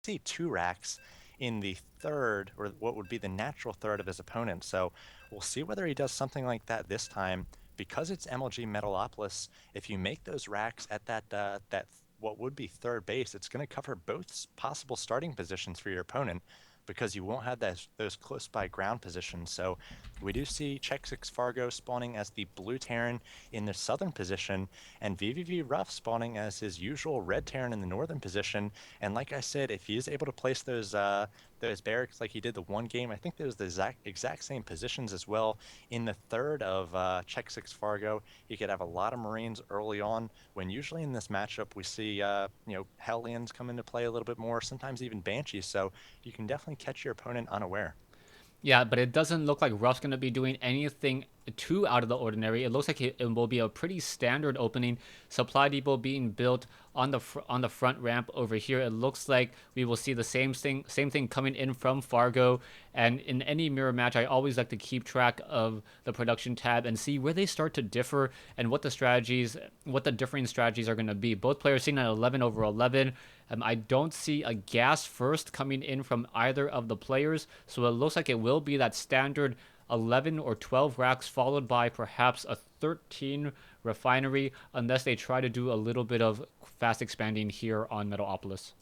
see 2 racks in the third, or what would be the natural third of his opponent. So we'll see whether he does something like that this time. Because it's MLG Metalopolis, if you make those racks at that what would be third base, it's going to cover both possible starting positions for your opponent because you won't have those close by ground positions. So we do see CheckSix Fargo spawning as the blue Terran in the southern position, and vVv Ruff spawning as his usual red Terran in the northern position. And like I said, if he is able to place those barracks like he did the one game, I think there's the exact same positions as well in the third of CheckSix Fargo. He could have a lot of Marines early on, when usually in this matchup we see Hellions come into play a little bit more, sometimes even Banshees. So you can definitely catch your opponent unaware. Yeah, but it doesn't look like Ruff's going to be doing anything too out of the ordinary. It looks like it will be a pretty standard opening. Supply depot being built on the front ramp over here. It looks like we will see the same thing coming in from Fargo. And in any mirror match, I always like to keep track of the production tab and see where they start to differ and what the differing strategies are going to be. Both players seen at 11 over 11. I don't see a gas first coming in from either of the players, so it looks like it will be that standard 11 or 12 racks followed by perhaps a 13 refinery, unless they try to do a little bit of fast expanding here on Metalopolis.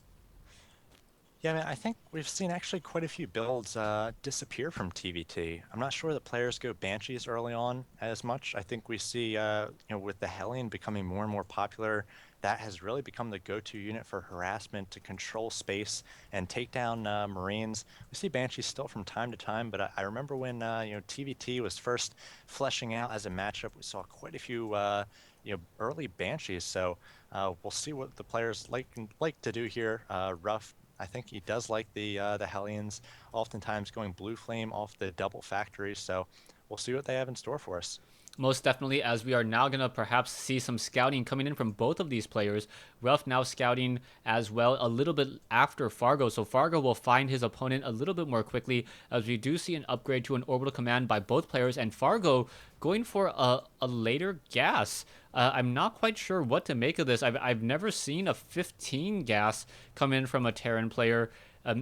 Yeah, I mean, I think we've seen actually quite a few builds disappear from TVT. I'm not sure that players go Banshees early on as much. I think we see, with the Hellion becoming more and more popular, that has really become the go-to unit for harassment to control space and take down Marines. We see Banshees still from time to time, but I remember when TVT was first fleshing out as a matchup, we saw quite a few early Banshees. So we'll see what the players like to do here. Ruff, I think he does like the Hellions, oftentimes going blue flame off the double factories. So we'll see what they have in store for us. Most definitely, as we are now going to perhaps see some scouting coming in from both of these players. Ruff now scouting as well a little bit after Fargo, so Fargo will find his opponent a little bit more quickly, as we do see an upgrade to an orbital command by both players, and Fargo going for a later gas. I'm not quite sure what to make of this. I've never seen a 15 gas come in from a Terran player.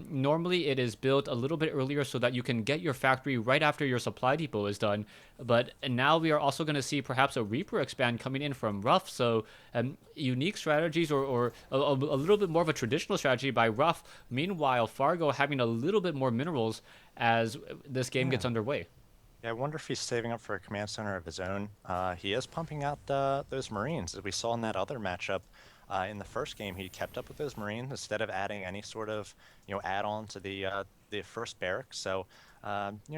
Normally, it is built a little bit earlier so that you can get your factory right after your supply depot is done. But now we are also going to see perhaps a Reaper expand coming in from Ruff. So unique strategies, or a little bit more of a traditional strategy by Ruff. Meanwhile, Fargo having a little bit more minerals as this game gets Yeah. underway. Yeah, I wonder if he's saving up for a command center of his own. He is pumping out those Marines, as we saw in that other matchup. In the first game, he kept up with those Marines instead of adding any sort of add-on to the first barracks. So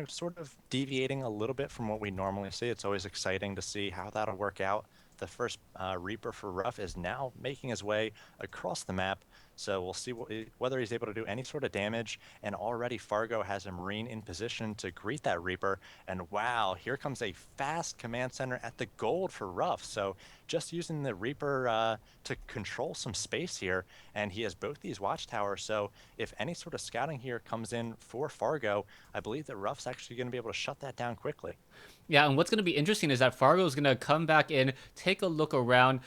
sort of deviating a little bit from what we normally see. It's always exciting to see how that'll work out. The first Reaper for Ruff is now making his way across the map. So we'll see whether he's able to do any sort of damage. And already Fargo has a Marine in position to greet that Reaper. And wow, here comes a fast command center at the gold for Ruff. So just using the Reaper to control some space here. And he has both these watchtowers. So if any sort of scouting here comes in for Fargo, I believe that Ruff's actually going to be able to shut that down quickly. Yeah, and what's going to be interesting is that Fargo is going to come back in, take a look around,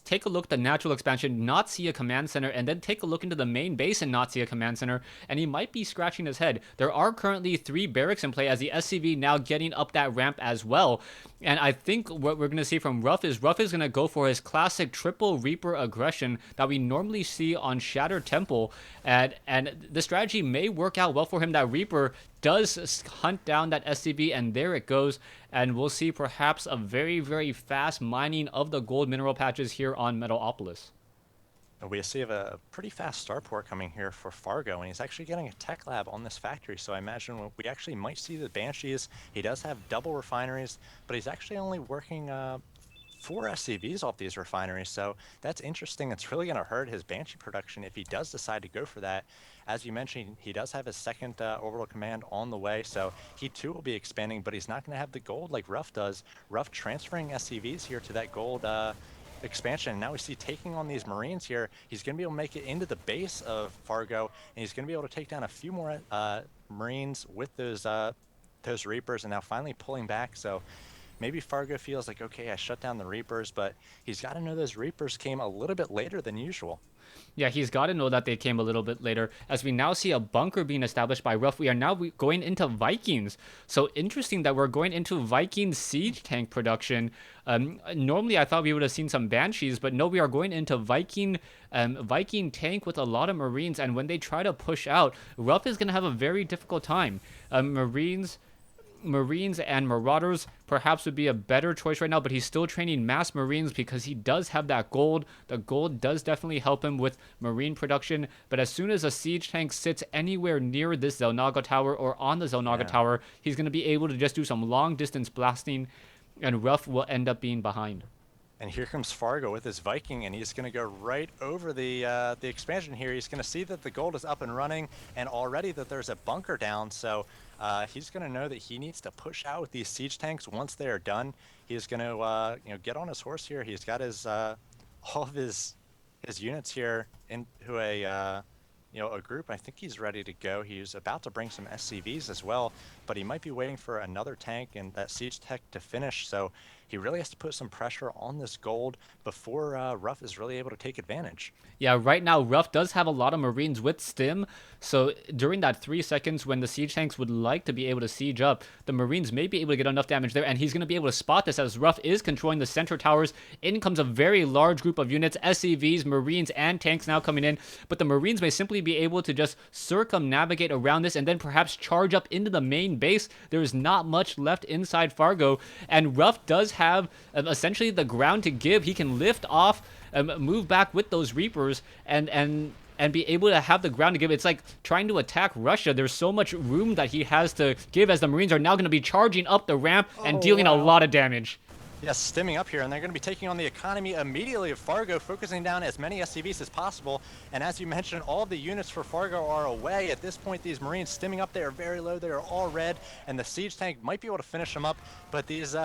take a look at the natural expansion, not see a command center, and then take a look into the main base and not see a command center, and he might be scratching his head. There are currently 3 barracks in play, as the SCV now getting up that ramp as well. And I think what we're going to see from Ruff is going to go for his classic triple Reaper aggression that we normally see on Shattered Temple. And the strategy may work out well for him. That Reaper does hunt down that SCV, and there it goes. And we'll see perhaps a very, very fast mining of the gold mineral patches here on Metalopolis. We see a pretty fast starport coming here for Fargo, and he's actually getting a tech lab on this factory. So I imagine we actually might see the Banshees. He does have double refineries, but he's actually only working 4 SCVs off these refineries. So that's interesting. It's really going to hurt his Banshee production if he does decide to go for that. As you mentioned, he does have his second orbital command on the way, so he too will be expanding, but he's not going to have the gold like Ruff does. Ruff transferring SCVs here to that gold expansion. And now we see taking on these Marines here. He's going to be able to make it into the base of Fargo, and he's going to be able to take down a few more Marines with those Reapers, and now finally pulling back. So maybe Fargo feels like, okay, I shut down the Reapers, but he's got to know those Reapers came a little bit later than usual. Yeah, he's got to know that they came a little bit later. As we now see a bunker being established by Ruff, we are now going into Vikings. So interesting that we're going into Viking siege tank production. Normally, I thought we would have seen some Banshees, but no, we are going into Viking tank with a lot of Marines. And when they try to push out, Ruff is going to have a very difficult time. Marines and Marauders perhaps would be a better choice right now, but he's still training mass Marines because he does have that gold. The gold does definitely help him with Marine production, but as soon as a siege tank sits anywhere near this Zelnaga tower or on the Zelnaga Yeah. tower, he's going to be able to just do some long distance blasting, and Ruff will end up being behind. And here comes Fargo with his Viking, and he's going to go right over the expansion here. He's going to see that the gold is up and running, and already that there's a bunker down. So he's going to know that he needs to push out with these siege tanks once they are done. He's going to get on his horse here. He's got his all of his units here into a group. I think he's ready to go. He's about to bring some SCVs as well, but he might be waiting for another tank and that siege tech to finish. So he really has to put some pressure on this gold before Ruff is really able to take advantage. Yeah, right now Ruff does have a lot of Marines with stim, so during that 3 seconds when the siege tanks would like to be able to siege up, the Marines may be able to get enough damage there, and he's going to be able to spot this as Ruff is controlling the center towers. In comes a very large group of units, SCVs, Marines, and tanks now coming in, but the Marines may simply be able to just circumnavigate around this and then perhaps charge up into the main base. There is not much left inside Fargo, and Ruff does have essentially the ground to give. He can lift off, move back with those Reapers, and be able to have the ground to give. It's like trying to attack Russia. There's so much room that he has to give as the Marines are now going to be charging up the ramp and Oh, dealing a wow. lot of damage. Yes, stimming up here, and they're going to be taking on the economy immediately of Fargo, focusing down as many SCVs as possible. And as you mentioned, all of the units for Fargo are away. At this point, these Marines stimming up, they are very low, they are all red, and the siege tank might be able to finish them up, but these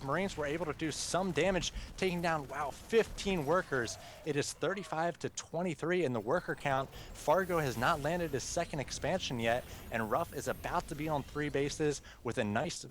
Marines were able to do some damage, taking down, wow, 15 workers. It is 35 to 23 in the worker count. Fargo has not landed his second expansion yet, and Ruff is about to be on 3 bases with a nice,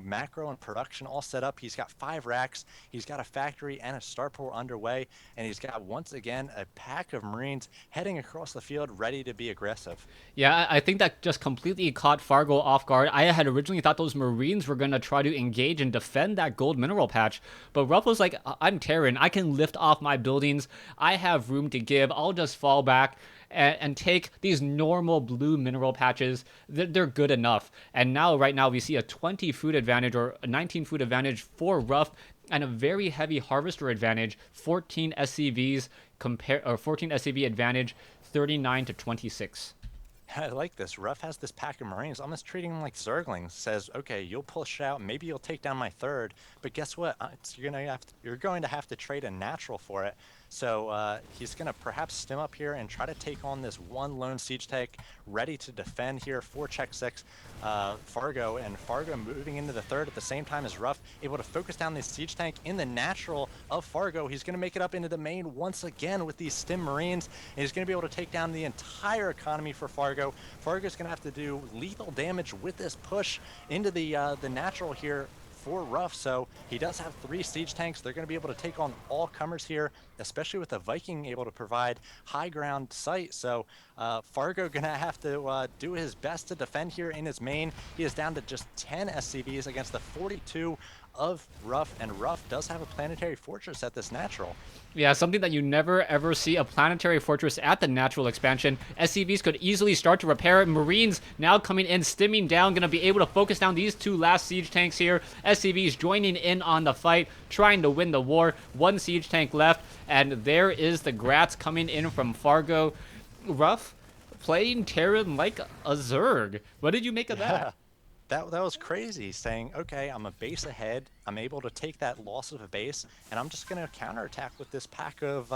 macro and production all set up. He's got 5 racks, he's got a factory and a starport underway, and he's got once again a pack of Marines heading across the field ready to be aggressive. Yeah, I think that just completely caught Fargo off guard. I had originally thought those Marines were going to try to engage and defend that gold mineral patch, but Ruff was like, I'm Terran. I can lift off my buildings. I have room to give. I'll just fall back and take these normal blue mineral patches. They're good enough. And now, right now, we see a 20 food advantage or a 19 food advantage for Ruff and a very heavy harvester advantage, 14 SCVs or 14 SCV advantage, 39 to 26. I like this. Ruff has this pack of Marines, almost treating them like Zerglings. Says, okay, you'll push out, maybe you'll take down my third, but guess what? You're going to have to trade a natural for it. So he's going to perhaps stem up here and try to take on this one lone siege tank ready to defend here for CheckSix. Fargo, and Fargo moving into the third at the same time as Ruff, able to focus down this siege tank in the natural of Fargo. He's going to make it up into the main once again with these stim Marines, and he's going to be able to take down the entire economy for Fargo. Fargo's going to have to do lethal damage with this push into the natural here for Ruff. So he does have 3 siege tanks. They're going to be able to take on all comers here, especially with the Viking able to provide high ground sight. So Fargo going to have to do his best to defend here in his main. He is down to just 10 SCVs against the 42 of Ruff, and Ruff does have a planetary fortress at this natural. Yeah, something that you never ever see, a planetary fortress at the natural expansion. SCVs could easily start to repair it. Marines now coming in, stimming down, going to be able to focus down these 2 last siege tanks here. SCVs joining in on the fight, trying to win the war. 1 siege tank left, and there is the Grats coming in from Fargo. Ruff playing Terran like a Zerg. What did you make of that? That was crazy, saying, okay, I'm a base ahead. I'm able to take that loss of a base, and I'm just going to counterattack with this pack of,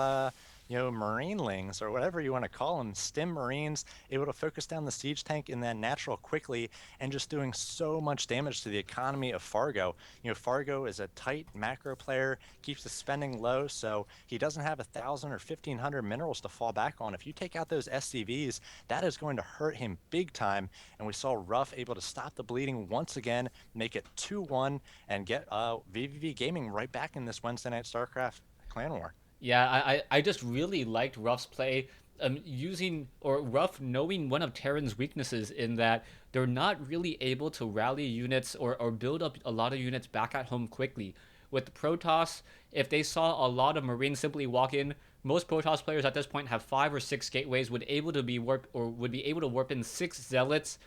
Marinelings, or whatever you want to call them, stim Marines, able to focus down the siege tank in that natural quickly, and just doing so much damage to the economy of Fargo. Fargo is a tight macro player, keeps the spending low, so he doesn't have 1,000 or 1,500 minerals to fall back on. If you take out those SCVs, that is going to hurt him big time, and we saw Ruff able to stop the bleeding once again, make it 2-1, and get vVv Gaming right back in this Wednesday night StarCraft clan war. Yeah, I just really liked Ruff's play, using or Ruff knowing one of Terran's weaknesses in that they're not really able to rally units or build up a lot of units back at home quickly. With Protoss, if they saw a lot of Marines simply walk in, most Protoss players at this point have 5 or 6 gateways, would be able to warp in 6 zealots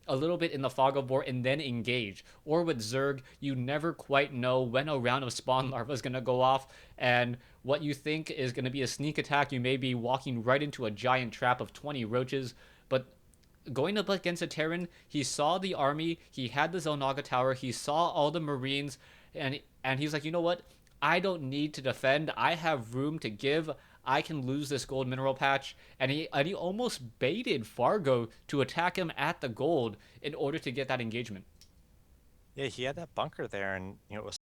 a little bit in the fog of war and then engage. Or with Zerg, you never quite know when a round of spawn larva is going to go off, and what you think is going to be a sneak attack, you may be walking right into a giant trap of 20 roaches. But going up against a Terran, he saw the army, he had the Zelnaga tower, he saw all the Marines, and he's like, you know what? I don't need to defend. I have room to give. I can lose this gold mineral patch, and he almost baited Fargo to attack him at the gold in order to get that engagement. Yeah, he had that bunker there, and it was